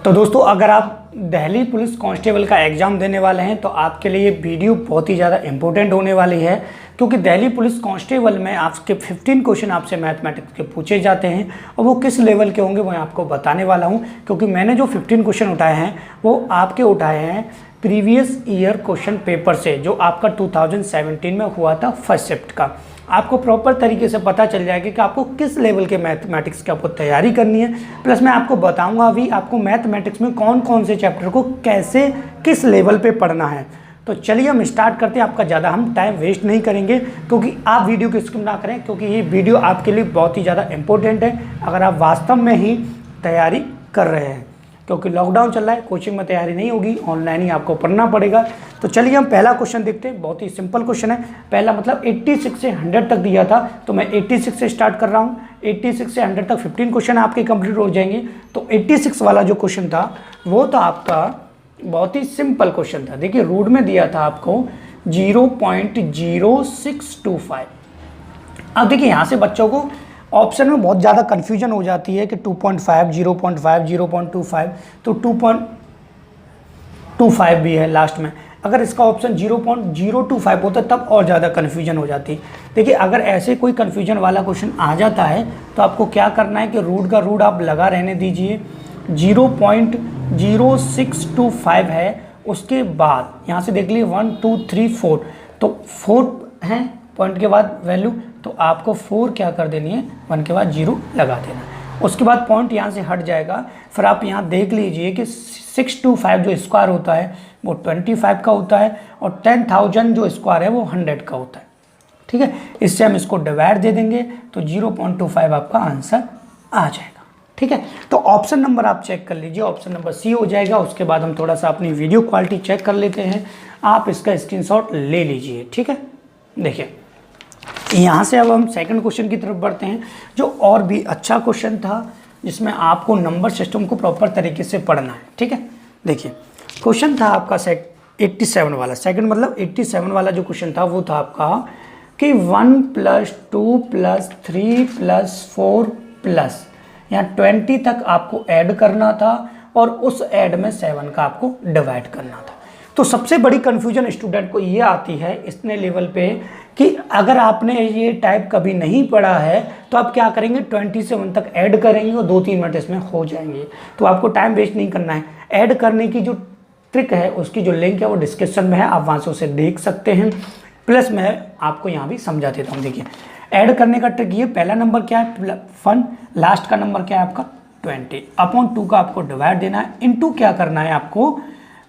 तो दोस्तों, अगर आप दिल्ली पुलिस कांस्टेबल का एग्ज़ाम देने वाले हैं तो आपके लिए ये वीडियो बहुत ही ज़्यादा इम्पोर्टेंट होने वाली है, क्योंकि दिल्ली पुलिस कांस्टेबल में आपके 15 क्वेश्चन आपसे मैथमेटिक्स के पूछे जाते हैं और वो किस लेवल के होंगे वो मैं आपको बताने वाला हूँ। क्योंकि मैंने जो 15 क्वेश्चन उठाए हैं वो आपके उठाए हैं प्रीवियस ईयर क्वेश्चन पेपर से, जो आपका 2017 में हुआ था फर्स्ट शिफ्ट का। आपको प्रॉपर तरीके से पता चल जाएगा कि आपको किस लेवल के मैथमेटिक्स की आपको तैयारी करनी है। प्लस मैं आपको बताऊंगा अभी आपको मैथमेटिक्स में कौन कौन से चैप्टर को कैसे किस लेवल पे पढ़ना है। तो चलिए हम स्टार्ट करते हैं। आपका ज़्यादा हम टाइम वेस्ट नहीं करेंगे, क्योंकि आप वीडियो को स्किप ना करें, क्योंकि ये वीडियो आपके लिए बहुत ही ज़्यादा इंपॉर्टेंट है अगर आप वास्तव में ही तैयारी कर रहे हैं। क्योंकि लॉकडाउन चल रहा है, कोचिंग में तैयारी नहीं होगी, ऑनलाइन ही आपको पढ़ना पड़ेगा। तो चलिए हम पहला क्वेश्चन देखते हैं। बहुत ही सिंपल क्वेश्चन है। पहला मतलब 86 से 100 तक दिया था, तो मैं 86 से स्टार्ट कर रहा हूँ। 86 से 100 तक 15 क्वेश्चन आपके कंप्लीट हो जाएंगे। तो 86 वाला जो क्वेश्चन था वो था आपका बहुत ही सिंपल क्वेश्चन था। देखिए रूट में दिया था आपको 0.0625। अब देखिए यहाँ से बच्चों को ऑप्शन में बहुत ज़्यादा कन्फ्यूजन हो जाती है कि 2.5, 0.5, 0.25, तो 2.25 भी है लास्ट में। अगर इसका ऑप्शन 0.025 होता तब और ज़्यादा कन्फ्यूजन हो जाती। देखिए अगर ऐसे कोई कन्फ्यूजन वाला क्वेश्चन आ जाता है तो आपको क्या करना है कि रूट का रूट आप लगा रहने दीजिए। 0.0625 है, उसके बाद यहाँ से देख लीजिए 1 2 3 4, तो 4 है पॉइंट के बाद वैल्यू, तो आपको 4 क्या कर देनी है, 1 के बाद 0 लगा देना। उसके बाद पॉइंट यहाँ से हट जाएगा। फिर आप यहाँ देख लीजिए कि 625 जो स्क्वायर होता है वो 25 का होता है, और 10,000 जो स्क्वायर है वो 100 का होता है। ठीक है, इससे हम इसको डिवाइड दे देंगे तो 0.25 आपका आंसर आ जाएगा। ठीक है, तो ऑप्शन नंबर आप चेक कर लीजिए, ऑप्शन नंबर सी हो जाएगा। उसके बाद हम थोड़ा सा अपनी वीडियो क्वालिटी चेक कर लेते हैं। आप इसका स्क्रीनशॉट ले लीजिए। ठीक है, देखिए यहाँ से अब हम सेकंड क्वेश्चन की तरफ बढ़ते हैं, जो और भी अच्छा क्वेश्चन था, जिसमें आपको नंबर सिस्टम को प्रॉपर तरीके से पढ़ना है। ठीक है, देखिए क्वेश्चन था आपका 87 वाला। सेकंड मतलब 87 वाला जो क्वेश्चन था वो था आपका कि 1 + 2 + 3 + 4 प्लस यहाँ 20 तक आपको ऐड करना था, और उस ऐड में 7 का आपको डिवाइड करना था। तो सबसे बड़ी कन्फ्यूजन स्टूडेंट को ये आती है इतने लेवल पे कि अगर आपने ये टाइप कभी नहीं पढ़ा है तो आप क्या करेंगे, 20 से 1 तक ऐड करेंगे और 2-3 मिनट इसमें हो जाएंगे। तो आपको टाइम वेस्ट नहीं करना है। ऐड करने की जो ट्रिक है उसकी जो लिंक है वो डिस्क्रिप्शन में है, आप वहाँ से उसे देख सकते हैं। प्लस मैं आपको यहाँ भी समझा देता हूँ। देखिए ऐड करने का ट्रिक ये, पहला नंबर क्या है 1, लास्ट का नंबर क्या है आपका 20, अपॉन 2 का आपको डिवाइड देना है, इनटू क्या करना है आपको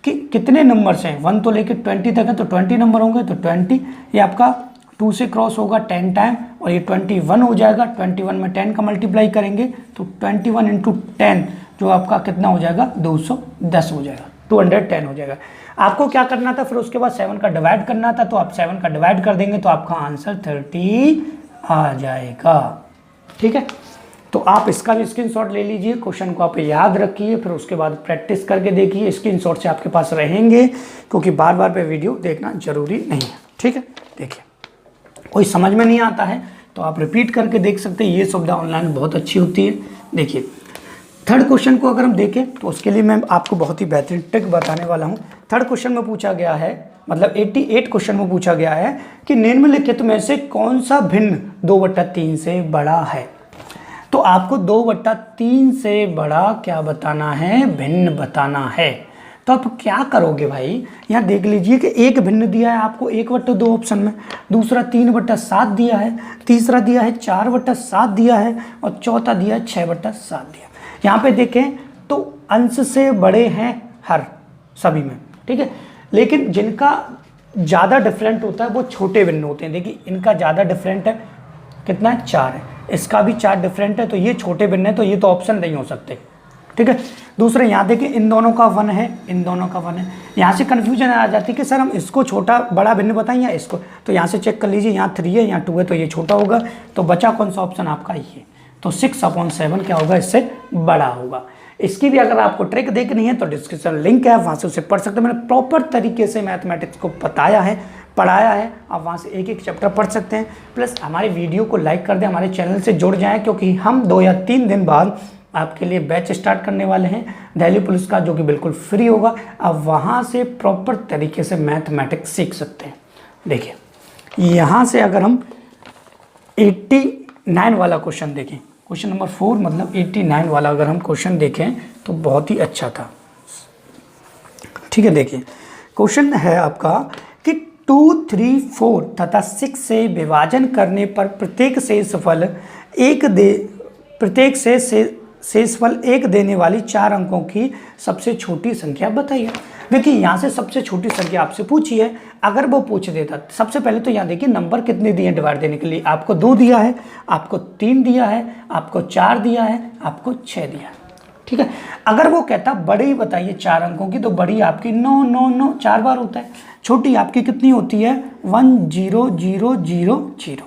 कि कितने नंबर्स हैं 1 तो लेके 20 तक है, तो 20 नंबर होंगे, तो 20 ये आपका 2 से क्रॉस होगा 10 टाइम, और ये 21 हो जाएगा। 21 में 10 का मल्टीप्लाई करेंगे तो 21 × 10 जो आपका कितना हो जाएगा 210 हो जाएगा, 210 हो जाएगा। आपको क्या करना था, फिर उसके बाद 7 का डिवाइड करना था, तो आप 7 का डिवाइड कर देंगे तो आपका आंसर 30 आ जाएगा। ठीक है, तो आप इसका भी स्क्रीनशॉट ले लीजिए, क्वेश्चन को आप याद रखिए, फिर उसके बाद प्रैक्टिस करके देखिए। स्क्रीनशॉट से आपके पास रहेंगे, क्योंकि बार बार पे वीडियो देखना जरूरी नहीं है। ठीक है, देखिए कोई समझ में नहीं आता है तो आप रिपीट करके देख सकते हैं। ये सुविधा ऑनलाइन बहुत अच्छी होती है। देखिए थर्ड क्वेश्चन को अगर हम देखें तो उसके लिए मैं आपको बहुत ही बेहतरीन ट्रिक बताने वाला हूँ। थर्ड क्वेश्चन में पूछा गया है, मतलब 88 क्वेश्चन में पूछा गया है कि निम्नलिखित में से कौन सा भिन्न 2/3 से बड़ा है। तो आपको 2/3 से बड़ा क्या बताना है, भिन्न बताना है। तो आप क्या करोगे भाई, यहाँ देख लीजिए कि एक भिन्न दिया है आपको 1/2 ऑप्शन में, दूसरा 3/7 दिया है, तीसरा दिया है 4/7 दिया है, और चौथा दिया है 6/7 दिया। यहाँ पे देखें तो अंश से बड़े हैं हर सभी में। ठीक है, लेकिन जिनका ज़्यादा डिफरेंट होता है वो छोटे भिन्न होते हैं। देखिए इनका ज़्यादा डिफरेंट है, कितना है 4 है, इसका भी 4 डिफरेंट है, तो ये छोटे भिन्न है, तो ये तो ऑप्शन नहीं हो सकते। ठीक है, दूसरे यहाँ देखिए इन दोनों का 1 है, इन दोनों का 1 है। यहाँ से कन्फ्यूजन आ जाती है कि सर हम इसको छोटा बड़ा भिन्न बताएं या इसको, तो यहाँ से चेक कर लीजिए, यहाँ 3 है, यहाँ 2 है, तो ये छोटा होगा। तो बचा कौन सा ऑप्शन आपका, ये, तो 6/7 क्या होगा, इससे बड़ा होगा। इसकी भी अगर आपको ट्रिक देखनी है तो डिस्क्रिप्शन लिंक है, वहाँ से उसे पढ़ सकते हैं। मैंने प्रॉपर तरीके से मैथमेटिक्स को बताया है, पढ़ाया है, आप वहाँ से एक एक चैप्टर पढ़ सकते हैं। प्लस हमारे वीडियो को लाइक कर दें, हमारे चैनल से जुड़ जाएं, क्योंकि हम 2 या 3 दिन बाद आपके लिए बैच स्टार्ट करने वाले हैं दिल्ली पुलिस का, जो कि बिल्कुल फ्री होगा। आप वहाँ से प्रॉपर तरीके से मैथमेटिक्स सीख सकते हैं। देखिए यहाँ से अगर हम 89 वाला क्वेश्चन देखें, क्वेश्चन नंबर 4 मतलब 89 वाला अगर हम क्वेश्चन देखें तो बहुत ही अच्छा था। ठीक है, देखिए क्वेश्चन है आपका कि 2, 3, 4 तथा 6 से विभाजन करने पर प्रत्येक शेषफल एक देने वाली 4 अंकों की सबसे छोटी संख्या बताइए। देखिए यहाँ से सबसे छोटी संख्या आपसे पूछी है। अगर वो पूछ देता, सबसे पहले तो यहाँ देखिए नंबर कितने दिए हैं डिवाइड देने के लिए। आपको 2 दिया है, आपको 3 दिया है, आपको 4 दिया है, आपको 6 दिया है। ठीक है, अगर वो कहता बड़ी बताइए 4 अंकों की, तो बड़ी आपकी 9 9 9 4 बार होता है। छोटी आपकी कितनी होती है 1 0 0 0 0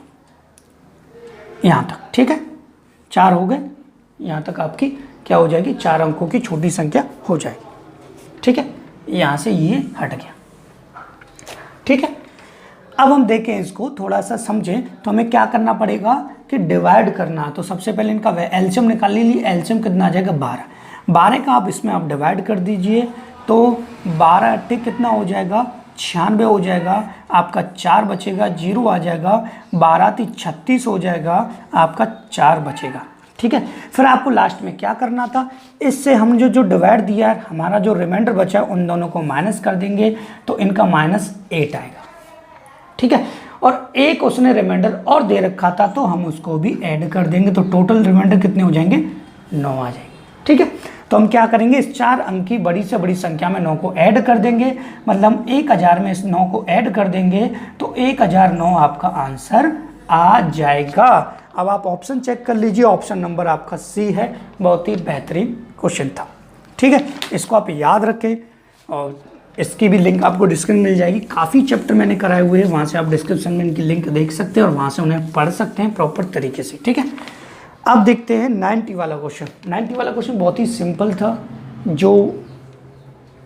यहाँ तक। ठीक है, 4 हो गए, यहाँ तक आपकी क्या हो जाएगी 4 अंकों की छोटी संख्या हो जाएगी। ठीक है, यहाँ से ये हट गया। ठीक है, अब हम देखें इसको थोड़ा सा समझें तो हमें क्या करना पड़ेगा कि डिवाइड करना। तो सबसे पहले इनका एलसीएम निकाल लीजिए। एलसीएम कितना आ जाएगा 12 का आप इसमें आप डिवाइड कर दीजिए तो 12 × कितना हो जाएगा 96 हो जाएगा। आपका 4 बचेगा, 0 आ जाएगा, 12 × 36 हो जाएगा, आपका 4 बचेगा। ठीक है, फिर आपको लास्ट में क्या करना था, इससे हम जो डिवाइड दिया है हमारा जो रिमाइंडर बचा है उन दोनों को माइनस कर देंगे तो इनका -8 आएगा। ठीक है, और एक उसने रिमाइंडर और दे रखा था तो हम उसको भी ऐड कर देंगे तो टोटल रिमाइंडर कितने हो जाएंगे 9 आ जाएंगे। ठीक है, तो हम क्या करेंगे इस 4 अंक की बड़ी से बड़ी संख्या में 9 को ऐड कर देंगे, मतलब 1000 में इस 9 को ऐड कर देंगे तो 1009 आपका आंसर आ जाएगा। अब आप ऑप्शन चेक कर लीजिए, ऑप्शन नंबर आपका सी है। बहुत ही बेहतरीन क्वेश्चन था। ठीक है, इसको आप याद रखें और इसकी भी लिंक आपको डिस्क्रिप्शन में मिल जाएगी। काफ़ी चैप्टर मैंने कराए हुए हैं, वहाँ से आप डिस्क्रिप्शन में इनकी लिंक देख सकते हैं और वहाँ से उन्हें पढ़ सकते हैं प्रॉपर तरीके से। ठीक है, अब देखते हैं 90 वाला क्वेश्चन। 90 वाला क्वेश्चन बहुत ही सिंपल था, जो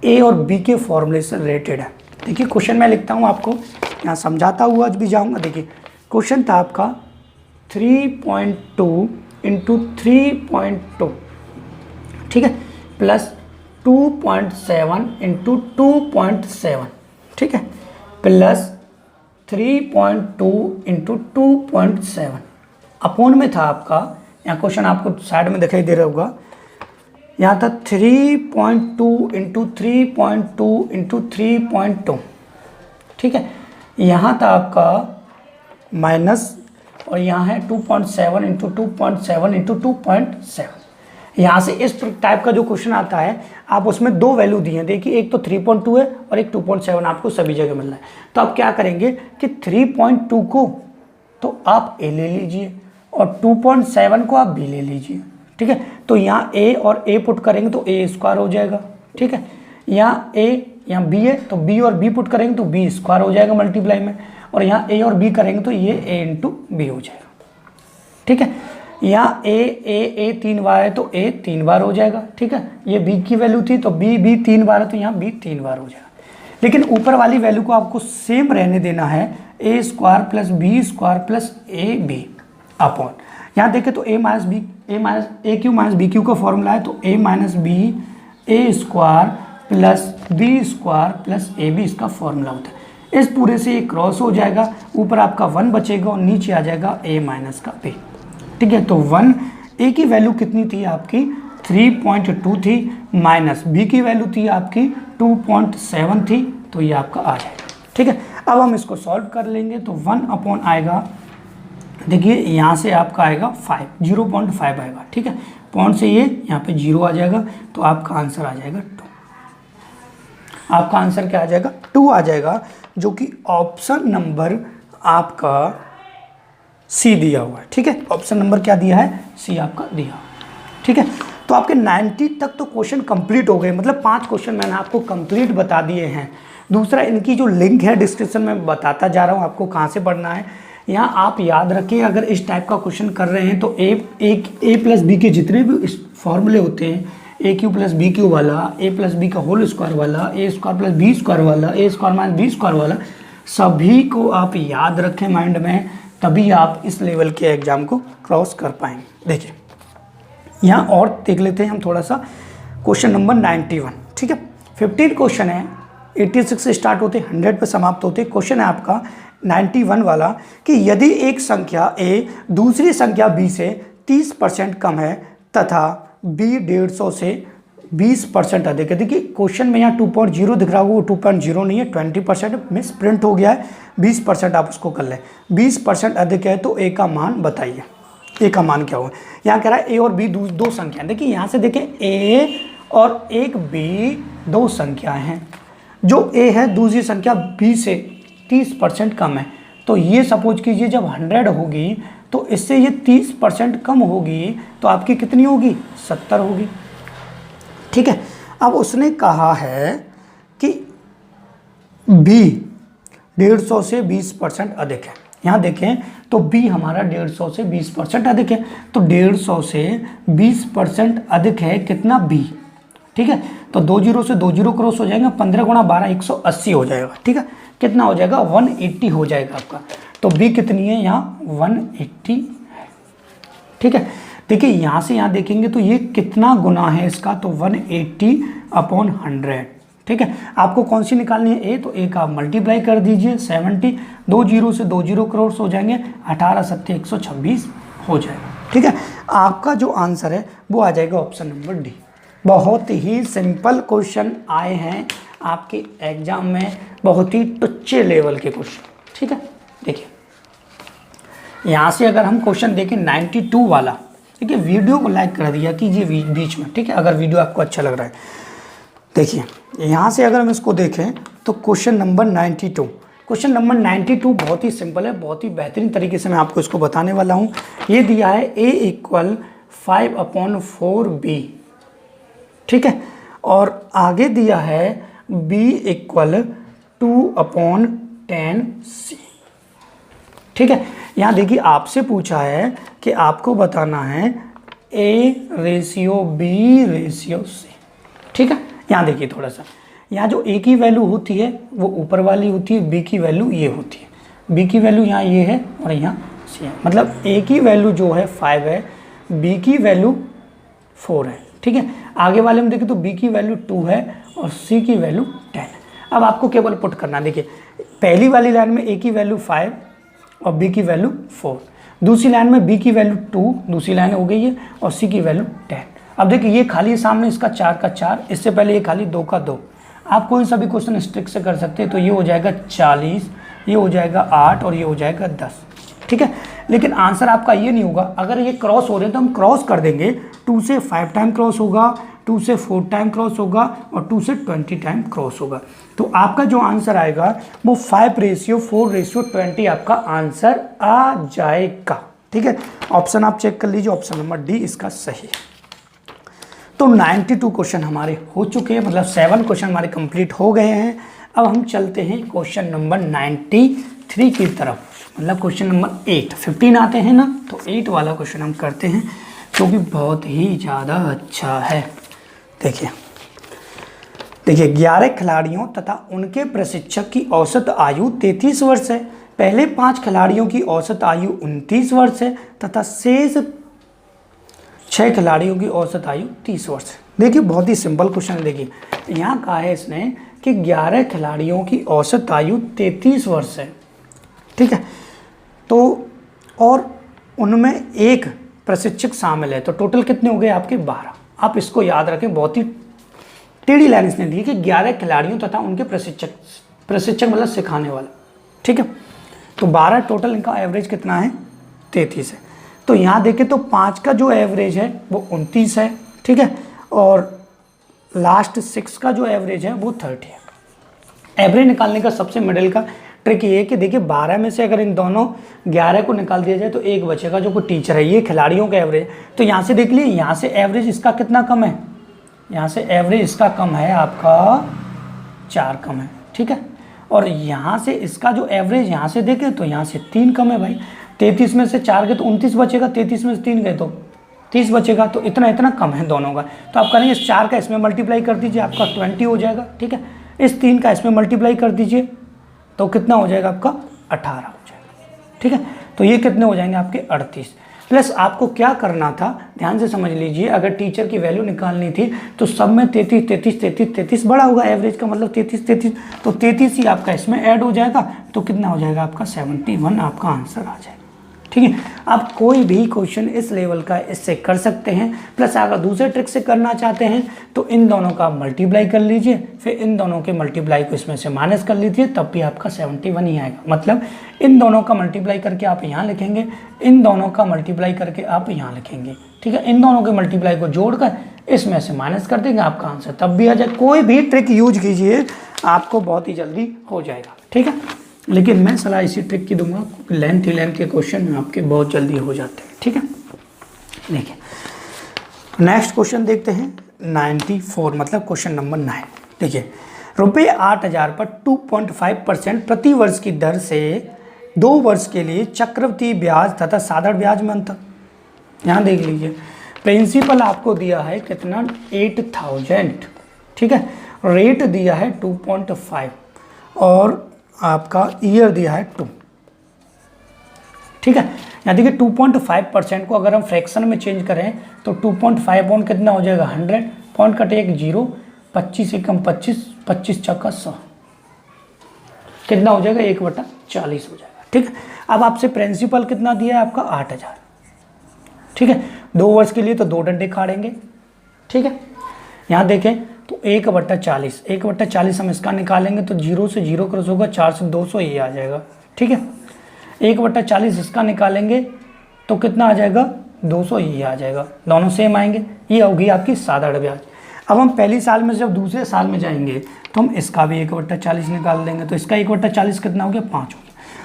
ए और बी के फॉर्मूले से रिलेटेड है। देखिए क्वेश्चन मैं लिखता हूँ, आपको यहाँ समझाता हुआ आज भी जाऊँगा। देखिए क्वेश्चन था आपका 3.2 × 3.2, ठीक है, प्लस 2.7 × 2.7, ठीक है, प्लस 3.2 × 2.7 अपोन में था आपका। यहाँ क्वेश्चन आपको साइड में दिखाई दे रहा होगा, यहाँ था 3.2 × 3.2 × 3.2, ठीक है, यहाँ था आपका माइनस और यहाँ है 2.7 × 2.7 × 2.7। यहाँ से इस टाइप का जो क्वेश्चन आता है आप उसमें 2 वैल्यू दिए हैं। देखिए एक तो 3.2 है और एक 2.7 आपको सभी जगह मिल रहा है। तो आप क्या करेंगे कि 3.2 को तो आप ए ले लीजिए और 2.7 को आप बी ले लीजिए। ठीक है, तो यहाँ ए और ए पुट करेंगे तो ए स्क्वायर हो जाएगा। ठीक है, यहाँ ए यहाँ बी है तो बी और बी पुट करेंगे तो बी स्क्वायर हो जाएगा मल्टीप्लाई में, और यहाँ ए और बी करेंगे तो ये ए इंटू बी हो जाएगा। ठीक है, यहाँ ए 3 बार है तो ए 3 बार हो जाएगा। ठीक है, ये बी की वैल्यू थी तो बी 3 बार है तो यहाँ बी 3 बार हो जाएगा। लेकिन ऊपर वाली वैल्यू को आपको सेम रहने देना है, a square plus b square plus a b upon, यहाँ देखें तो a minus b a cube minus b cube का फॉर्मूला है तो a minus b a square plus b square plus a b इसका फॉर्मूला होता है। इस पूरे से ये क्रॉस हो जाएगा, ऊपर आपका 1 बचेगा और नीचे आ जाएगा a माइनस का b। ठीक है, तो 1 a की वैल्यू कितनी थी आपकी 3.2 थी, माइनस b की वैल्यू थी आपकी 2.7 थी, तो ये आपका आ जाएगा। ठीक है, अब हम इसको सॉल्व कर लेंगे तो 1 अपॉन आएगा, देखिए यहाँ से आपका आएगा 0.5 आएगा। ठीक है, पॉइंट से ये यहाँ पे 0 आ जाएगा तो आपका आंसर आ जाएगा 2। आपका आंसर क्या आ जाएगा 2 आ जाएगा, जो कि ऑप्शन नंबर आपका सी दिया हुआ है। ठीक है, ऑप्शन नंबर क्या दिया है सी आपका दिया। ठीक है, तो आपके 90 तक तो क्वेश्चन कंप्लीट हो गए, मतलब 5 क्वेश्चन मैंने आपको कंप्लीट बता दिए हैं। दूसरा इनकी जो लिंक है डिस्क्रिप्शन में बताता जा रहा हूँ आपको कहाँ से पढ़ना है। यहाँ आप याद रखें, अगर इस टाइप का क्वेश्चन कर रहे हैं तो ए प्लस बी के जितने भी फॉर्मूले होते हैं, ए क्यू प्लस बी क्यू वाला, ए प्लस बी का होल स्क्वायर वाला, ए स्क्वायर प्लस बी स्क्वायर वाला, ए स्क्वायर माइनस बी स्क्वायर वाला, सभी को आप याद रखें माइंड में, तभी आप इस लेवल के एग्जाम को क्रॉस कर पाएंगे। देखिए यहाँ और देख लेते हैं हम थोड़ा सा क्वेश्चन नंबर 91, ठीक है। 15 क्वेश्चन है, 86 से स्टार्ट होते 100 पे समाप्त होते। क्वेश्चन है आपका 91 वाला कि यदि एक संख्या a दूसरी संख्या b से 30% कम है तथा b 150 से 20% अधिक है। देखिए क्वेश्चन में यहाँ 2.0 दिख रहा होगा, वो 2.0 नहीं है, 20% मिस प्रिंट हो गया है, 20% आप उसको कर लें। 20% अधिक है तो a का मान बताइए, a का मान क्या होगा। यहाँ कह रहा है a और b दो संख्या। देखिए यहाँ से देखें a और एक b दो संख्याएं हैं, जो a है दूसरी संख्या b से 30% कम है। तो ये सपोज कीजिए जब 100 होगी तो इससे ये 30% कम होगी तो आपकी कितनी होगी, 70 होगी, ठीक है। अब उसने कहा है कि b 150 से 20% अधिक है। यहाँ देखें तो b हमारा 150 से 20% अधिक है, तो 150 से 20% अधिक है कितना, b, ठीक है। तो 20 से 20 क्रॉस हो जाएगा, 15 गुणा 12 180 हो जाएगा, ठीक है। कितना हो जाएगा, 180 हो जाएगा आपका। तो b कितनी है यहाँ, 180 है, ठीक है। देखिए यहाँ से यहाँ देखेंगे तो ये कितना गुना है इसका, तो 180/100, ठीक है। आपको कौन सी निकालनी है, a, तो a का मल्टीप्लाई कर दीजिए 70, 20 से 20 क्रॉस हो जाएंगे, 18 7 126 हो जाएगा, ठीक है। आपका जो आंसर है वो आ जाएगा ऑप्शन नंबर डी। बहुत ही सिंपल क्वेश्चन आए हैं आपके एग्जाम में, बहुत ही टुच्चे लेवल के क्वेश्चन, ठीक है। देखिए यहाँ से अगर हम क्वेश्चन देखें 92 वाला, देखिए वीडियो को लाइक कर दिया कीजिए बीच में, ठीक है, अगर वीडियो आपको अच्छा लग रहा है। देखिए यहाँ से अगर हम इसको देखें तो क्वेश्चन नंबर 92, क्वेश्चन नंबर 92 बहुत ही सिंपल है, बहुत ही बेहतरीन तरीके से मैं आपको इसको बताने वाला हूँ। ये दिया है a = 5/4b, ठीक है, और आगे दिया है b = 2/10c, ठीक है। यहाँ देखिए आपसे पूछा है कि आपको बताना है a/b/c, ठीक है। यहाँ देखिए थोड़ा सा, यहाँ जो a की वैल्यू होती है वो ऊपर वाली होती है, b की वैल्यू ये होती है, b की वैल्यू यहाँ ये है और यहाँ c है। मतलब a की वैल्यू जो है 5 है, b की वैल्यू 4 है, ठीक है। आगे वाले में देखें तो b की वैल्यू 2 है और c की वैल्यू 10 है। अब आपको केवल पुट करना, देखिए पहली वाली लाइन में a की वैल्यू 5 और b की वैल्यू 4, दूसरी लाइन में b की वैल्यू 2, दूसरी लाइन हो गई है, और c की वैल्यू 10। अब देखिए ये खाली सामने इसका 4 का 4, इससे पहले ये खाली 2 का 2। आप कोई सा भी क्वेश्चन स्ट्रिक से कर सकते हैं, तो ये हो जाएगा 40, ये हो जाएगा 8 और ये हो जाएगा 10, ठीक है। लेकिन आंसर आपका ये नहीं होगा, अगर ये क्रॉस हो रहे हैं तो हम क्रॉस कर देंगे, 2 से 5 टाइम क्रॉस होगा, 2 से 4 टाइम क्रॉस होगा और 2 से 20 टाइम क्रॉस होगा। तो आपका जो आंसर आएगा वो 5/4/20 आपका आंसर आ जाएगा, ठीक है। ऑप्शन आप चेक कर लीजिए, ऑप्शन नंबर डी इसका सही है। तो 92 क्वेश्चन हमारे हो चुके हैं, मतलब 7 क्वेश्चन हमारे कंप्लीट हो गए हैं। अब हम चलते हैं क्वेश्चन नंबर 93 की तरफ, मतलब क्वेश्चन नंबर 8, 15 आते हैं ना, तो 8 वाला क्वेश्चन हम करते हैं जो कि बहुत ही ज़्यादा अच्छा है। देखिए 11 खिलाड़ियों तथा उनके प्रशिक्षक की औसत आयु 33 वर्ष है। पहले 5 खिलाड़ियों की औसत आयु 29 वर्ष है तथा शेष 6 खिलाड़ियों की औसत आयु 30 वर्ष है। देखिए बहुत ही सिंपल क्वेश्चन है। देखिए यहाँ कहा है इसने कि 11 खिलाड़ियों की औसत आयु 33 वर्ष है, ठीक है, तो और उनमें एक प्रशिक्षक शामिल है, तो टोटल कितने हो गए आपके 12। आप इसको याद रखें, बहुत ही टेढ़ी लाइन इसने दी कि 11 खिलाड़ियों तथा उनके प्रशिक्षक मतलब सिखाने वाला, ठीक है। तो 12 टोटल, इनका एवरेज कितना है 33 है। तो यहाँ देखें तो 5 का जो एवरेज है वो 29 है, ठीक है, और लास्ट 6 का जो एवरेज है वो 30 है। एवरेज निकालने का सबसे मिडिल का ट्रिक ये है कि देखिए 12 में से अगर इन दोनों 11 को निकाल दिया जाए तो एक बचेगा जो कोई टीचर है, ये खिलाड़ियों का एवरेज। तो यहाँ से देख लीजिए, यहाँ से एवरेज इसका कितना कम है, यहाँ से एवरेज इसका कम है आपका 4 कम है, ठीक है, और यहाँ से इसका जो एवरेज यहाँ से देखें तो यहाँ से 3 कम है भाई। 33 में से 4 गए तो 29 बचेगा, 33 में से 3 गए तो 30 बचेगा, तो इतना कम है दोनों का। तो आप करेंगे इस 4 का इसमें मल्टीप्लाई कर दीजिए, आपका 20 हो जाएगा, ठीक है। इस 3 का इसमें मल्टीप्लाई कर दीजिए तो कितना हो जाएगा आपका 18 हो जाएगा, ठीक है। तो ये कितने हो जाएंगे आपके 38। प्लस आपको क्या करना था, ध्यान से समझ लीजिए, अगर टीचर की वैल्यू निकालनी थी तो सब में 33 33 33 33 बड़ा होगा, एवरेज का मतलब 33 33, तो 33 ही आपका इसमें ऐड हो जाएगा, तो कितना हो जाएगा आपका 71 आपका आंसर आ जाएगा। ठीक है, आप कोई भी क्वेश्चन इस लेवल का इससे कर सकते हैं। प्लस अगर दूसरे ट्रिक से करना चाहते हैं तो इन दोनों का मल्टीप्लाई कर लीजिए, फिर इन दोनों के मल्टीप्लाई को इसमें से माइनस कर लीजिए, तब भी आपका 71 ही आएगा। मतलब इन दोनों का मल्टीप्लाई करके आप यहाँ लिखेंगे, इन दोनों का मल्टीप्लाई करके आप यहाँ लिखेंगे। ठीक है, इन दोनों के मल्टीप्लाई को जोड़कर इसमें से माइनस कर देंगे, आपका आंसर तब भी आ जाए। कोई भी ट्रिक यूज कीजिए, आपको बहुत ही जल्दी हो जाएगा। ठीक है, लेकिन मैं सलाह इसी ट्रिक की दूंगा, लेंथ के क्वेश्चन आपके बहुत जल्दी हो जाते हैं। ठीक है, देखिए नेक्स्ट क्वेश्चन देखते हैं 94, मतलब क्वेश्चन नंबर 9। देखिए, रुपये 8,000 पर 2.5% प्रति वर्ष की दर से 2 वर्ष के लिए चक्रवृद्धि ब्याज तथा साधारण ब्याज में अंतर। यहाँ देख लीजिए, प्रिंसिपल आपको दिया है कितना 8,000, ठीक है, रेट दिया है 2.5 और आपका ईयर दिया है 2। ठीक है, यहाँ देखिए 2.5% को अगर हम फ्रैक्शन में चेंज करें तो 2.5 पॉइंट कितना हो जाएगा 100, पॉइंट कटे एक 0, 25 एकम 25, 25 चक्का 100, कितना हो जाएगा 1/40 हो जाएगा। ठीक है, अब आपसे प्रिंसिपल कितना दिया है आपका 8,000। ठीक है, 2 वर्ष के लिए तो 2 डंडे खाड़ेंगे। ठीक है, यहाँ देखें तो 1/40, 1/40 हम इसका निकालेंगे तो 0 से 0 क्रॉस होगा, 4 से 200 ये आ जाएगा। ठीक है, 1/40 इसका निकालेंगे तो कितना आ जाएगा 200 ये आ जाएगा, दोनों सेम आएंगे। ये होगी आपकी साधारण ब्याज। अब हम पहली साल में से जब दूसरे साल में जाएंगे तो हम इसका भी 1/40 निकाल देंगे, तो इसका 1/40 कितना हो गया 5 हो गया।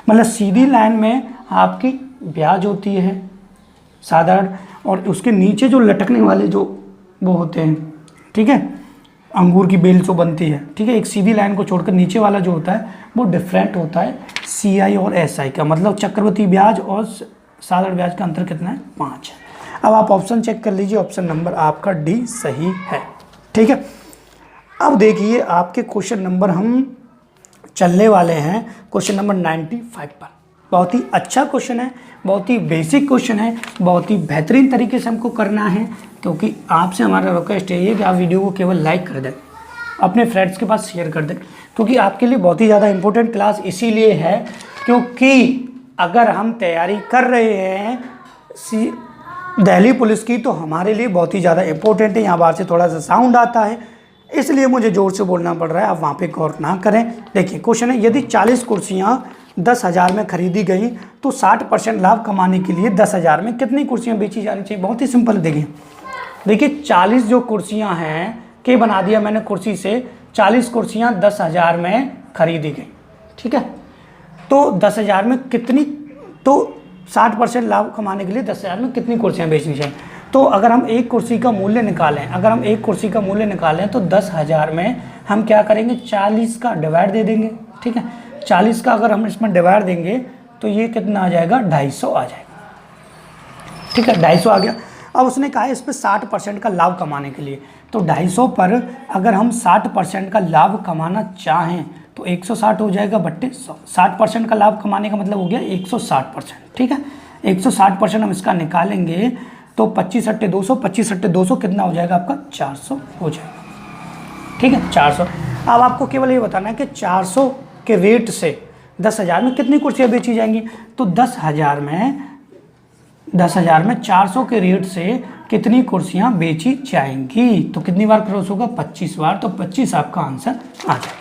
मतलब सीधी लाइन में आपकी ब्याज होती है साधारण, और उसके नीचे जो लटकने वाले जो वो होते हैं, ठीक है, अंगूर की बेल जो बनती है, ठीक है, एक सीधी लाइन को छोड़कर नीचे वाला जो होता है वो डिफरेंट होता है CI और SI का। मतलब चक्रवृद्धि ब्याज और साधारण ब्याज का अंतर कितना है 5 है। अब आप ऑप्शन चेक कर लीजिए, ऑप्शन नंबर आपका D सही है। ठीक है, अब देखिए आपके क्वेश्चन नंबर हम चलने वाले हैं क्वेश्चन नंबर 95 पर। बहुत ही अच्छा क्वेश्चन है, बहुत ही बेसिक क्वेश्चन है, बहुत ही बेहतरीन तरीके से हमको करना है, क्योंकि आपसे हमारा रिक्वेस्ट यही है कि आप वीडियो को केवल लाइक कर दें, अपने फ्रेंड्स के पास शेयर कर दें, क्योंकि आपके लिए बहुत ही ज़्यादा इंपॉर्टेंट क्लास इसीलिए है क्योंकि अगर हम तैयारी कर रहे हैं दिल्ली पुलिस की तो हमारे लिए बहुत ही ज़्यादा इंपॉर्टेंट है। यहाँ बाहर से थोड़ा सा साउंड आता है इसलिए मुझे ज़ोर से बोलना पड़ रहा है, आप वहाँ पे गौर ना करें। देखिए क्वेश्चन है, यदि 40 कुर्सियाँ 10,000 में खरीदी गई तो 60% लाभ कमाने के लिए 10,000 में कितनी कुर्सियाँ बेची जानी चाहिए। बहुत ही सिंपल, देखिए 40 जो कुर्सियाँ हैं के बना दिया मैंने कुर्सी से, 40 कुर्सियाँ 10,000 में खरीदी गई। ठीक है, तो 10,000 में कितनी, तो 60% लाभ कमाने के लिए 10,000 में कितनी कुर्सियाँ बेचनी चाहिए। तो अगर हम एक कुर्सी का मूल्य निकालें, तो 10,000 में हम क्या करेंगे 40 का डिवाइड दे देंगे। ठीक है, 40 का अगर हम इसमें डिवाइड देंगे तो ये कितना आ जाएगा 250 आ जाएगा। ठीक है, 250 आ गया। अब उसने कहा है इस पर 60% का लाभ कमाने के लिए, तो 250 पर अगर हम 60% का लाभ कमाना चाहें तो 160 हो जाएगा बट्टे 100। 60% का लाभ कमाने का मतलब हो गया 160%। ठीक है, 160% हम इसका निकालेंगे तो 25 × 200, 25 × 200 कितना हो जाएगा आपका 400 हो जाएगा। ठीक है, 400। अब आपको केवल ये बताना है कि 400 के रेट से 10,000 में कितनी कुर्सियाँ बेची जाएंगी। तो 10,000 में 400 के रेट से कितनी कुर्सियाँ बेची जाएंगी, तो कितनी बार क्रॉस होगा 25 बार, तो 25 आपका आंसर आ जाएगा।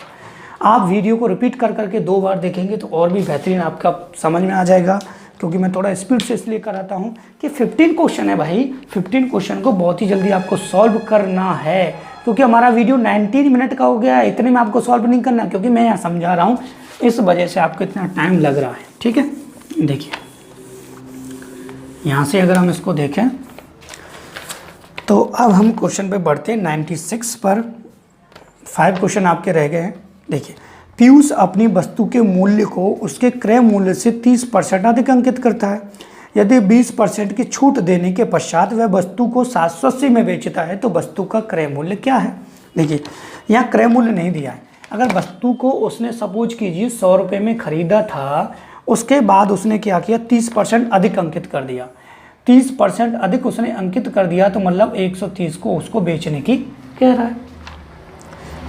आप वीडियो को रिपीट कर करके 2 बार देखेंगे तो और भी बेहतरीन आपका समझ में आ जाएगा, क्योंकि मैं थोड़ा स्पीड से इसलिए कराता हूँ कि 15 क्वेश्चन है भाई, 15 क्वेश्चन को बहुत ही जल्दी आपको सॉल्व करना है, क्योंकि हमारा वीडियो 19 मिनट का हो गया है, इतने में आपको सॉल्व नहीं करना, क्योंकि मैं यहाँ समझा रहा हूँ, इस वजह से आपको इतना टाइम लग रहा है। ठीक है, देखिए यहाँ से अगर हम इसको देखें तो अब हम क्वेश्चन पे बढ़ते हैं 96 पर। 5 क्वेश्चन आपके रह गए हैं। देखिए, पीयूष अपनी वस्तु के मूल्य को उसके क्रय मूल्य से 30% अधिक अंकित करता है। यदि 20% की छूट देने के पश्चात वह वस्तु को 780 में बेचता है तो वस्तु का क्रय मूल्य क्या है। देखिए, यहाँ क्रय मूल्य नहीं दिया है। अगर वस्तु को उसने सपोज कीजिए 100 रुपये में ख़रीदा था, उसके बाद उसने क्या किया 30% अधिक अंकित कर दिया, 30% अधिक उसने अंकित कर दिया, तो मतलब 130 को उसको बेचने की कह रहा है।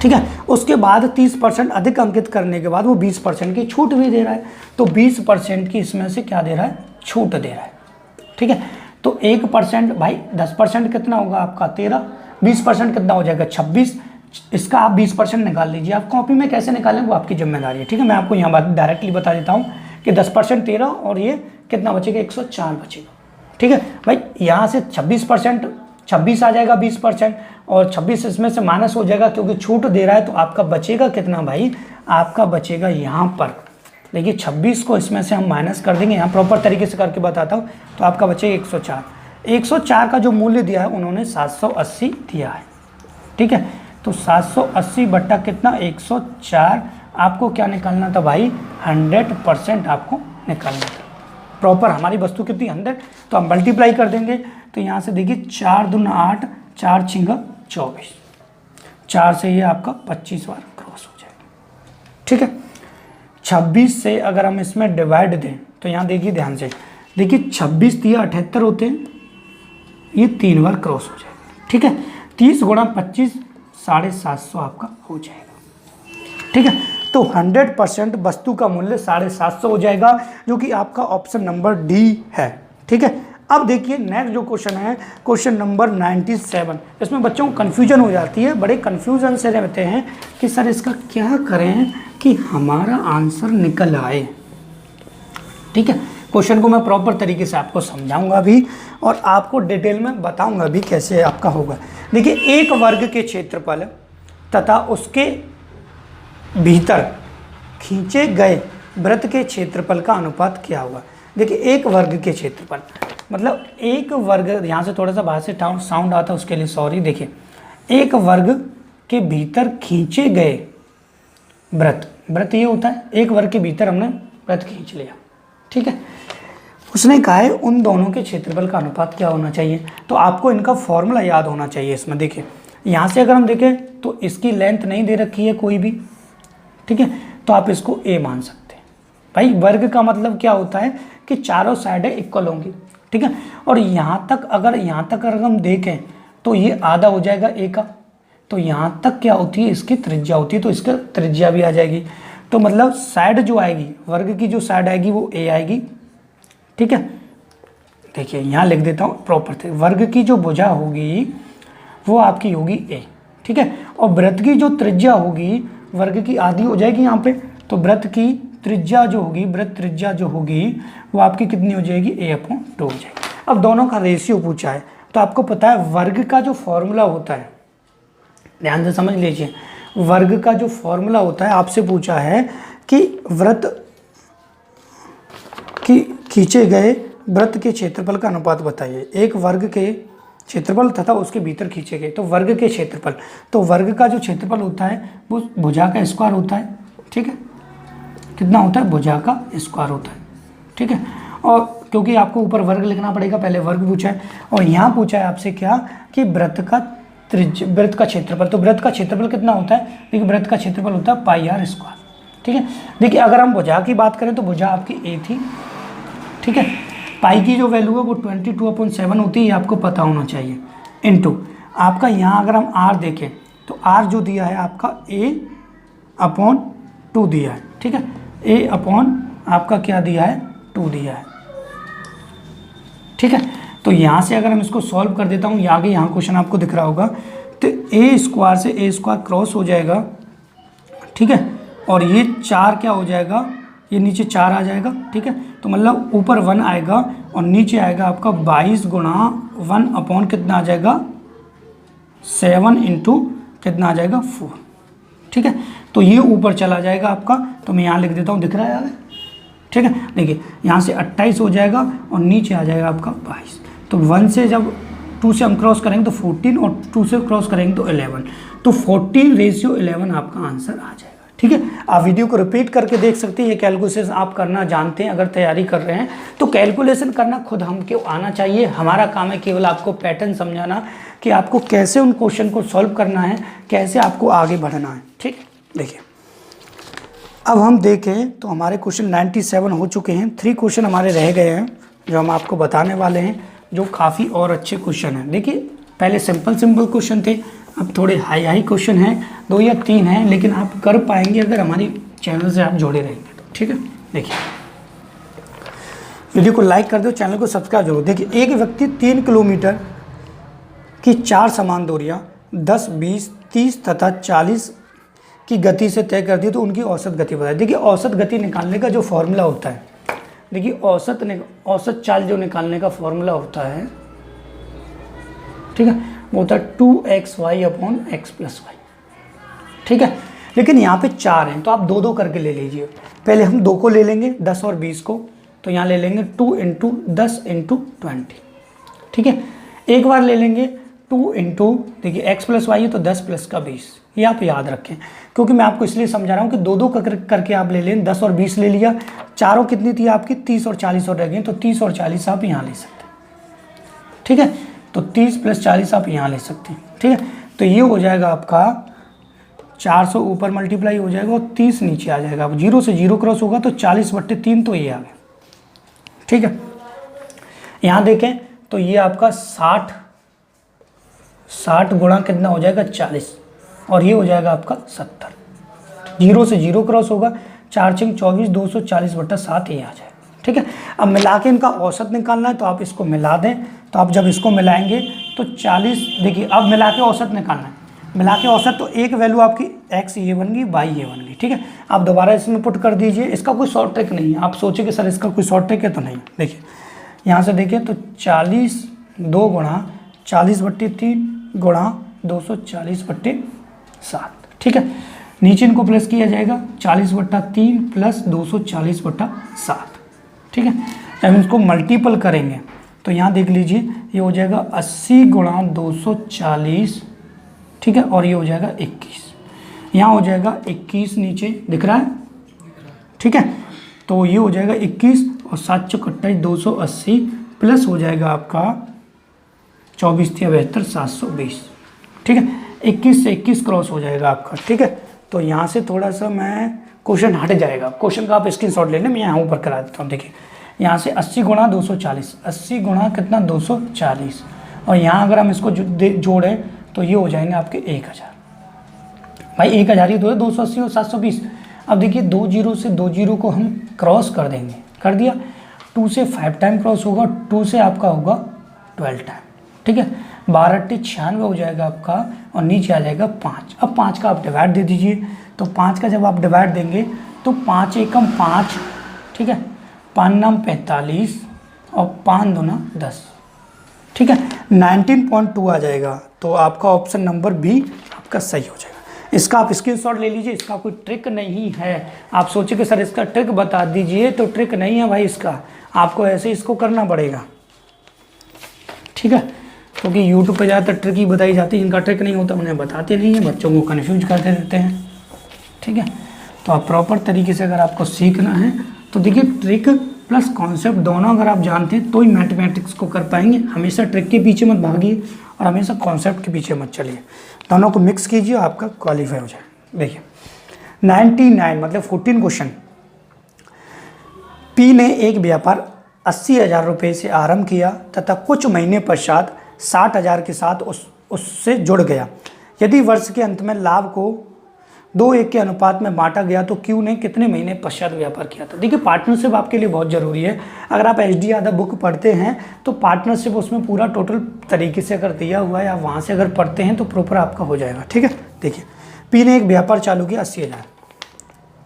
ठीक है, उसके बाद 30% अधिक अंकित करने के बाद वो 20% की छूट भी दे रहा है, तो 20% की इसमें से क्या दे रहा है, छूट दे रहा है। ठीक है, तो 1% भाई 10% कितना होगा आपका 13, 20% कितना हो जाएगा 26, इसका आप 20% निकाल लीजिए। आप कॉपी में कैसे निकालें वो आपकी जिम्मेदारी है। ठीक है, मैं आपको यहाँ बात डायरेक्टली बता देता हूँ कि 10% 13 और ये कितना बचेगा 104 बचेगा। ठीक है भाई, यहाँ से 26% 26 आ जाएगा 20%, और 26 इसमें से माइनस हो जाएगा क्योंकि छूट दे रहा है, तो आपका बचेगा कितना भाई, आपका बचेगा यहाँ पर देखिए 26 को इसमें से हम माइनस कर देंगे, यहाँ प्रॉपर तरीके से करके बताता हूँ, तो आपका बचेगा 104। 104 का जो मूल्य दिया है उन्होंने 780 दिया है। ठीक है, तो 780 बट्टा कितना 104, आपको क्या निकालना था भाई 100% आपको निकालना था। प्रॉपर हमारी वस्तु कितनी 100, तो हम मल्टीप्लाई कर देंगे, तो यहाँ से देखिए 4 दूना 8, 4 छिंगा 24, 4 से ये आपका 25 बार क्रॉस हो जाएगा। ठीक है, 26 से अगर हम इसमें डिवाइड दें तो यहाँ देखिए ध्यान से, देखिए 26 दिया 78 होते हैं, ये 3 बार क्रॉस हो जाएगा। ठीक है, 30 गुणा 25 750 आपका हो जाएगा। ठीक है, तो 100% वस्तु का मूल्य 750 हो जाएगा, जो कि आपका ऑप्शन नंबर डी है। ठीक है, अब देखिए नेक्स्ट जो क्वेश्चन है, क्वेश्चन नंबर 97। इसमें बच्चों को कन्फ्यूजन हो जाती है, बड़े कन्फ्यूजन से रहते हैं कि सर इसका क्या करें कि हमारा आंसर निकल आए। ठीक है, क्वेश्चन को मैं प्रॉपर तरीके से आपको समझाऊंगा भी, और आपको डिटेल में बताऊंगा भी कैसे आपका होगा। देखिए, एक वर्ग के क्षेत्रफल तथा उसके भीतर खींचे गए वृत्त के क्षेत्रफल का अनुपात क्या होगा। देखिए, एक वर्ग के क्षेत्रफल मतलब एक वर्ग, यहाँ से थोड़ा सा बाहर से साउंड आता है उसके लिए सॉरी। देखिए, एक वर्ग के भीतर खींचे गए वृत्त ये होता है, एक वर्ग के भीतर हमने वृत्त खींच लिया। ठीक है, उसने कहा है उन दोनों के क्षेत्रफल का अनुपात क्या होना चाहिए, तो आपको इनका फॉर्मूला याद होना चाहिए। इसमें देखिए, यहाँ से अगर हम देखें तो इसकी लेंथ नहीं दे रखी है कोई भी। ठीक है, तो आप इसको ए मान सकते हैं। भाई वर्ग का मतलब क्या होता है कि चारों साइडें इक्वल होंगी। ठीक है, और यहाँ तक अगर हम देखें तो ये आधा हो जाएगा ए का, तो यहाँ तक क्या होती है इसकी त्रिज्या होती है, तो इसका त्रिज्या भी आ जाएगी। तो मतलब साइड जो आएगी, वर्ग की जो साइड आएगी वो ए आएगी। ठीक है, देखिए यहाँ लिख देता हूँ प्रॉपर थे, वर्ग की जो भुजा होगी वो आपकी होगी ए। ठीक है, और वृत्त की जो त्रिज्या होगी वर्ग की आधी हो जाएगी यहाँ पे, तो वृत्त की त्रिज्या जो होगी, वृत्त त्रिज्या जो होगी वो आपकी कितनी हो जाएगी a/2 हो जाएगी। अब दोनों का रेशियो पूछा है, तो आपको पता है वर्ग का जो फॉर्मूला होता है, ध्यान से समझ लीजिए, वर्ग का जो फॉर्मूला होता है आपसे पूछा है कि वृत्त की खींचे गए वृत्त के क्षेत्रफल का अनुपात बताइए। एक वर्ग के क्षेत्रफल तथा उसके भीतर खींचे गए, तो वर्ग के क्षेत्रफल, तो वर्ग का जो क्षेत्रफल होता है वो भुजा का स्क्वायर होता है। ठीक है, कितना होता है, भुजा का स्क्वायर होता है। ठीक है, और क्योंकि आपको ऊपर वर्ग लिखना पड़ेगा, पहले वर्ग पूछा है, और यहाँ पूछा है आपसे क्या कि वृत्त का क्षेत्रफल, तो वृत्त का क्षेत्रफल कितना होता है, देखिए वृत्त का क्षेत्रफल होता है πr²। ठीक है, देखिए अगर हम भुजा की बात करें तो भुजा आपकी ए थी। ठीक है, पाई की जो वैल्यू है वो 22/7 होती है, ये आपको पता होना चाहिए, इनटू आपका यहाँ अगर हम r देखें तो r जो दिया है आपका a/2 दिया है। ठीक है, a/ आपका क्या दिया है 2 दिया है। ठीक है, तो यहाँ से अगर हम इसको सॉल्व कर देता हूँ, यहाँ क्वेश्चन आपको दिख रहा होगा, तो a² से a² क्रॉस हो जाएगा। ठीक है, और ये 4 क्या हो जाएगा, ये नीचे 4 आ जाएगा। ठीक है, तो मतलब ऊपर 1 आएगा और नीचे आएगा आपका 22 गुणा 1/ कितना आ जाएगा 7 इंटू कितना आ जाएगा 4। ठीक है, तो ये ऊपर चला जाएगा आपका, तो मैं यहाँ लिख देता हूँ, दिख रहा है यार। ठीक है, देखिए यहाँ से 28 हो जाएगा और नीचे आ जाएगा आपका 22। तो 1 से जब 2 से हम क्रॉस करेंगे तो 14 और 2 से क्रॉस करेंगे तो 11, तो 14:11 आपका आंसर आ जाएगा। ठीक है, आप वीडियो को रिपीट करके देख सकते हैं, ये कैलकुलेशन आप करना जानते हैं, अगर तैयारी कर रहे हैं तो कैलकुलेशन करना खुद हमको आना चाहिए। हमारा काम है केवल आपको पैटर्न समझाना कि आपको कैसे उन क्वेश्चन को सॉल्व करना है, कैसे आपको आगे बढ़ना है। ठीक, देखिए अब हम देखें तो हमारे क्वेश्चन 97 हो चुके हैं, 3 क्वेश्चन हमारे रह गए हैं जो हम आपको बताने वाले हैं। जो काफ़ी और अच्छे क्वेश्चन हैं। देखिए पहले सिंपल क्वेश्चन थे, अब थोड़े हाई क्वेश्चन हैं, 2 या 3 हैं, लेकिन आप कर पाएंगे अगर हमारी चैनल से आप जुड़े रहेंगे तो। ठीक है, देखिए वीडियो को लाइक कर दो, चैनल को सब्सक्राइब जरूर। देखिए एक व्यक्ति 3 किलोमीटर की 4 समान दूरियां 10, 20, 30 तथा 40 की गति से तय कर दी तो उनकी औसत गति बताइए। देखिए औसत गति निकालने का जो फॉर्मूला होता है, देखिए औसत चाल जो निकालने का फॉर्मूला होता है, ठीक है, वो होता है 2xy upon x plus Y. ठीक है, लेकिन यहाँ पे 4 हैं तो आप 2 करके ले लीजिए। पहले हम 2 को ले लेंगे 10 और 20 को, तो यहाँ ले लेंगे 2 इंटू 10 इंटू 20। ठीक है, एक बार ले लेंगे 2 इंटू, देखिए x प्लस वाई है तो 10 प्लस का 20, ये आप याद रखें, क्योंकि मैं आपको इसलिए समझा रहा हूँ कि 2 करके आप ले लें। 10 और 20 ले लिया, चारों कितनी थी आपकी 30 और 40 और रह गए, तो 30 और 40 आप यहाँ ले सकते हैं। ठीक है, तो 30 प्लस 40 आप यहाँ ले सकते हैं। ठीक है, तो ये हो जाएगा आपका 400 ऊपर मल्टीप्लाई हो जाएगा और 30 नीचे आ जाएगा। अब 0 से 0 क्रॉस होगा तो 40/3, तो ये आ गया। ठीक है, यहाँ देखें तो ये आपका 60 गुणा कितना हो जाएगा 40, और ये हो जाएगा आपका 70। 0 से 0 क्रॉस होगा, 4 6 24, 240/7 ये आ जाएगा। ठीक है, अब मिला के इनका औसत निकालना है तो आप इसको मिला दें, तो आप जब इसको मिलाएंगे तो 40, देखिए अब मिला के औसत निकालना है, मिला के औसत, तो एक वैल्यू आपकी x ये बन गई, y ये बन गई। ठीक है, आप दोबारा इसमें पुट कर दीजिए, इसका कोई शॉर्ट ट्रिक नहीं है। आप सोचिए कि सर इसका कोई शॉर्ट ट्रिक है, तो नहीं। देखिए यहाँ से देखिए तो 40 2 गुणा 40/3 गुणा 240/7। ठीक है, नीचे इनको प्लस किया जाएगा 40/3 प्लस 240/7। ठीक है, जब इसको मल्टीपल करेंगे तो यहाँ देख लीजिए ये हो जाएगा 80 गुणा 240। ठीक है, और ये हो जाएगा 21, यहाँ हो जाएगा 21 नीचे दिख रहा है। ठीक है, तो ये हो जाएगा 21 और 7 × 28 280 प्लस हो जाएगा आपका 24 × 72 720। ठीक है, 21 से 21 क्रॉस हो जाएगा आपका। ठीक है, तो यहाँ से थोड़ा सा मैं क्वेश्चन हट जाएगा, क्वेश्चन का आप स्क्रीनशॉट ले लें, मैं यहाँ ऊपर करा देता हूँ। देखिए यहाँ से 80 गुणा 240, 80 गुणा कितना 240, और यहाँ अगर हम इसको जोड़ें तो ये हो जाएंगे आपके 1000। भाई 1000 ही तो है, 280 और 720। अब देखिए 2 0 से 2 0 को हम क्रॉस कर देंगे, कर दिया। 2 से 5 टाइम क्रॉस होगा, 2 से आपका होगा 12 टाइम। ठीक है, 12 × 96 हो जाएगा आपका, और नीचे आ जाएगा 5। अब 5 का आप डिवाइड दे दीजिए, तो 5 का जब आप डिवाइड देंगे तो 5 एकम 5, ठीक है, 5 नाम 45 और 5 दूना 10। ठीक है, 19.2 आ जाएगा, तो आपका ऑप्शन नंबर बी आपका सही हो जाएगा। इसका आप स्क्रीनशॉट ले लीजिए, इसका कोई ट्रिक नहीं है। आप सोचिए कि सर इसका ट्रिक बता दीजिए, तो ट्रिक नहीं है भाई इसका, आपको ऐसे इसको करना पड़ेगा। ठीक है, क्योंकि यूट्यूब पे ज़्यादातर ट्रिक ही बताई जाती है, इनका ट्रिक नहीं होता, उन्हें बताते नहीं है, बच्चों को कन्फ्यूज कर देते हैं। ठीक है, तो आप प्रॉपर तरीके से अगर आपको सीखना है तो देखिए ट्रिक प्लस कॉन्सेप्ट दोनों अगर आप जानते हैं तो ही मैथमेटिक्स को कर पाएंगे। हमेशा ट्रिक के पीछे मत भागिए और हमेशा कॉन्सेप्ट के पीछे मत चलिए, दोनों को मिक्स कीजिए, आपका क्वालिफाई हो जाए। देखिए 99 मतलब 14 क्वेश्चन। पी ने एक व्यापार 80,000 रुपये से आरंभ किया तथा कुछ महीने पश्चात 60,000 के साथ उससे जुड़ गया। यदि वर्ष के अंत में लाभ को 2:1 के अनुपात में बांटा गया तो क्यू ने कितने महीने पश्चात व्यापार किया था। देखिए पार्टनरशिप आपके लिए बहुत ज़रूरी है। अगर आप HD यादव बुक पढ़ते हैं तो पार्टनरशिप उसमें पूरा टोटल तरीके से अगर दिया हुआ है, आप वहाँ से अगर पढ़ते हैं तो प्रॉपर आपका हो जाएगा। ठीक है, देखिए पी ने एक व्यापार चालू किया 80,000,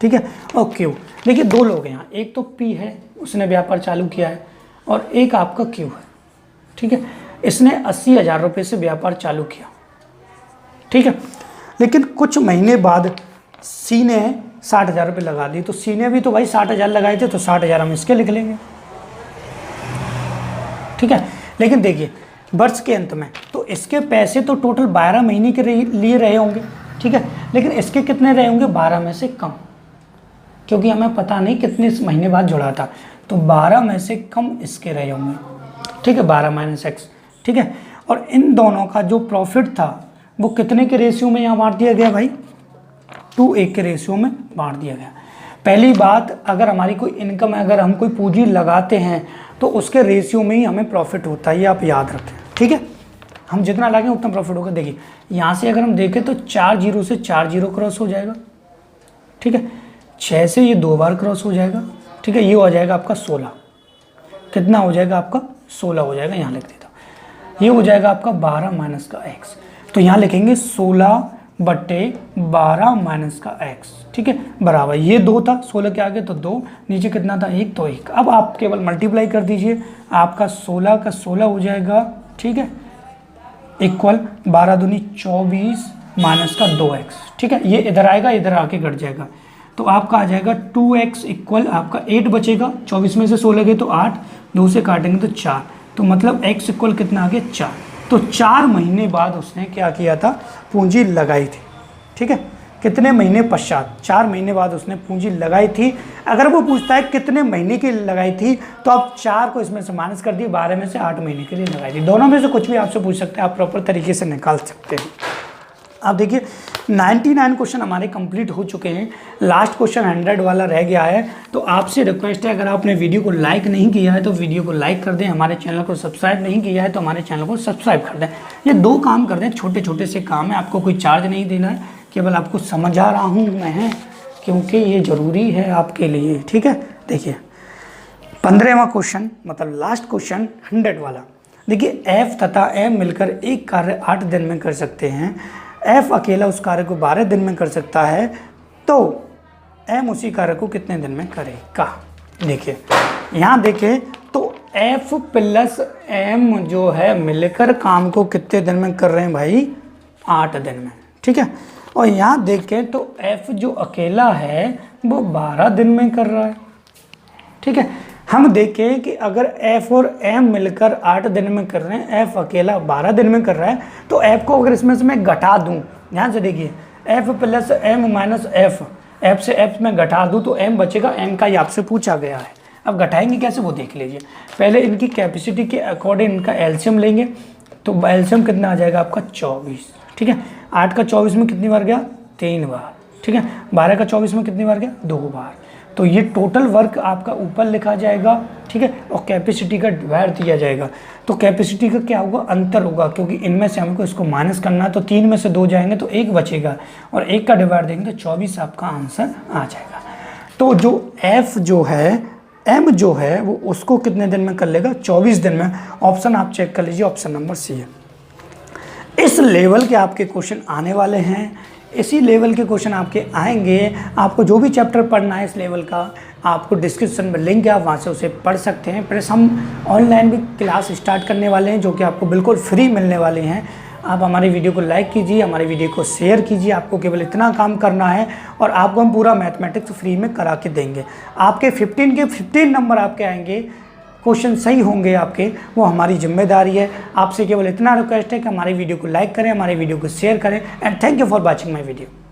ठीक है, और क्यू, देखिए 2 लोग हैं यहाँ, एक तो पी है उसने व्यापार चालू किया है और एक आपका क्यू है। ठीक है, इसने 80,000 रुपये से व्यापार चालू किया। ठीक है, लेकिन कुछ महीने बाद सी ने 60,000 रुपये लगा दी, तो सी ने भी तो भाई 60,000 लगाए थे, तो 60,000 हम इसके लिख लेंगे। ठीक है, लेकिन देखिए वर्ष के अंत में तो इसके पैसे तो टोटल 12 महीने के लिए रहे होंगे। ठीक है, लेकिन इसके कितने रहे होंगे 12 में से कम, क्योंकि हमें पता नहीं कितने महीने बाद जुड़ा था, तो 12 में से कम इसके रहे होंगे। ठीक है, 12 - x। ठीक है, और इन दोनों का जो प्रॉफिट था वो कितने के रेशियो में यहाँ बांट दिया गया भाई, 2:1 के रेशियो में बांट दिया गया। पहली बात, अगर हमारी कोई इनकम है, अगर हम कोई पूंजी लगाते हैं तो उसके रेशियो में ही हमें प्रॉफिट होता है, ये आप याद रखें, ठीक है। हम जितना लगाएं उतना प्रॉफिट होगा। देखिए यहाँ से अगर हम देखें तो 4 जीरो से 4 जीरो क्रॉस हो जाएगा, ठीक है। 6 से ये 2 बार क्रॉस हो जाएगा, ठीक है। ये हो जाएगा आपका 16, कितना हो जाएगा आपका 16 हो जाएगा, यहाँ लिख देता हूँ। ये हो जाएगा आपका 12 माइनस का x, तो यहाँ लिखेंगे 16/12 माइनस का x, ठीक है, बराबर ये 2 था, 16 के आगे तो 2, नीचे कितना था 1, तो 1। अब आप केवल मल्टीप्लाई कर दीजिए, आपका 16 का 16 हो जाएगा, ठीक है, इक्वल 12 दूनी 24 माइनस का 2x, ठीक है। ये इधर आएगा, इधर आके घट जाएगा, तो आपका आ जाएगा 2x इक्वल आपका 8 बचेगा, 24 में से 16 गए तो 8, 2 से काटेंगे तो 4, तो मतलब x इक्वल कितना आ गया 4। तो 4 महीने बाद उसने क्या किया था, पूंजी लगाई थी, ठीक है। कितने महीने पश्चात, 4 महीने बाद उसने पूंजी लगाई थी। अगर वो पूछता है कितने महीने की लगाई थी, तो आप 4 को इसमें से माइनस कर दिए, 12 में से 8 महीने के लिए लगाई थी। दोनों में से कुछ भी आपसे पूछ सकते हैं, आप प्रॉपर तरीके से निकाल सकते हैं। अब देखिए 99 क्वेश्चन हमारे कंप्लीट हो चुके हैं, लास्ट क्वेश्चन 100 वाला रह गया है। तो आपसे रिक्वेस्ट है, अगर आपने वीडियो को लाइक नहीं किया है तो वीडियो को लाइक कर दें, हमारे चैनल को सब्सक्राइब नहीं किया है तो हमारे चैनल को सब्सक्राइब कर दें। ये 2 काम कर दें, छोटे छोटे से काम है, आपको कोई चार्ज नहीं देना है, केवल आपको समझा रहा हूँ मैं, क्योंकि ये ज़रूरी है आपके लिए, ठीक है। देखिए 15वां क्वेश्चन, मतलब लास्ट क्वेश्चन 100 वाला। देखिए f तथा m मिलकर एक कार्य 8 दिन में कर सकते हैं, f अकेला उस कार्य को 12 दिन में कर सकता है, तो m उसी कार्य को कितने दिन में करेगा। देखिए यहाँ देखें तो f प्लस m जो है मिलकर काम को कितने दिन में कर रहे हैं भाई, 8 दिन में, ठीक है। और यहाँ देखें तो f जो अकेला है वो 12 दिन में कर रहा है, ठीक है। हम देखें कि अगर f और m मिलकर 8 दिन में कर रहे हैं, f अकेला 12 दिन में कर रहा है, तो f को अगर इसमें से मैं घटा दूं, ध्यान से देखिए f plus m minus f से f में घटा दूं तो m बचेगा, m का ही आपसे पूछा गया है। अब घटाएंगे कैसे वो देख लीजिए। पहले इनकी कैपेसिटी के अकॉर्डिंग इनका एलसीएम लेंगे, तो एलसीएम कितना आ जाएगा आपका 24, ठीक है। 8 का 24 में कितनी बार गया, 3 बार, ठीक है। 12 का 24 में कितनी बार गया, 2 बार। तो ये टोटल वर्क आपका ऊपर लिखा जाएगा, ठीक है, और कैपेसिटी का डिवाइड दिया जाएगा। तो कैपेसिटी का क्या होगा, अंतर होगा, क्योंकि इनमें से हमको इसको माइनस करना है, तो 3 में से 2 जाएंगे तो 1 बचेगा, और 1 का डिवाइड देंगे तो 24 आपका आंसर आ जाएगा। तो जो f जो है, m जो है वो उसको कितने दिन में कर लेगा, 24 दिन में। ऑप्शन आप चेक कर लीजिए, ऑप्शन नंबर सी है। इस लेवल के आपके क्वेश्चन आने वाले हैं, इसी लेवल के क्वेश्चन आपके आएंगे। आपको जो भी चैप्टर पढ़ना है इस लेवल का, आपको डिस्क्रिप्शन में लिंक है, आप वहाँ से उसे पढ़ सकते हैं। प्लस हम ऑनलाइन भी क्लास स्टार्ट करने वाले हैं, जो कि आपको बिल्कुल फ्री मिलने वाले हैं। आप हमारी वीडियो को लाइक कीजिए, हमारी वीडियो को शेयर कीजिए, आपको केवल इतना काम करना है, और आपको हम पूरा मैथमेटिक्स फ्री में करा के देंगे। आपके 15 के 15 नंबर आपके आएंगे, क्वेश्चन सही होंगे आपके, वो हमारी जिम्मेदारी है। आपसे केवल इतना रिक्वेस्ट है कि हमारी वीडियो को लाइक करें, हमारी वीडियो को शेयर करें, and thank you for watching my video.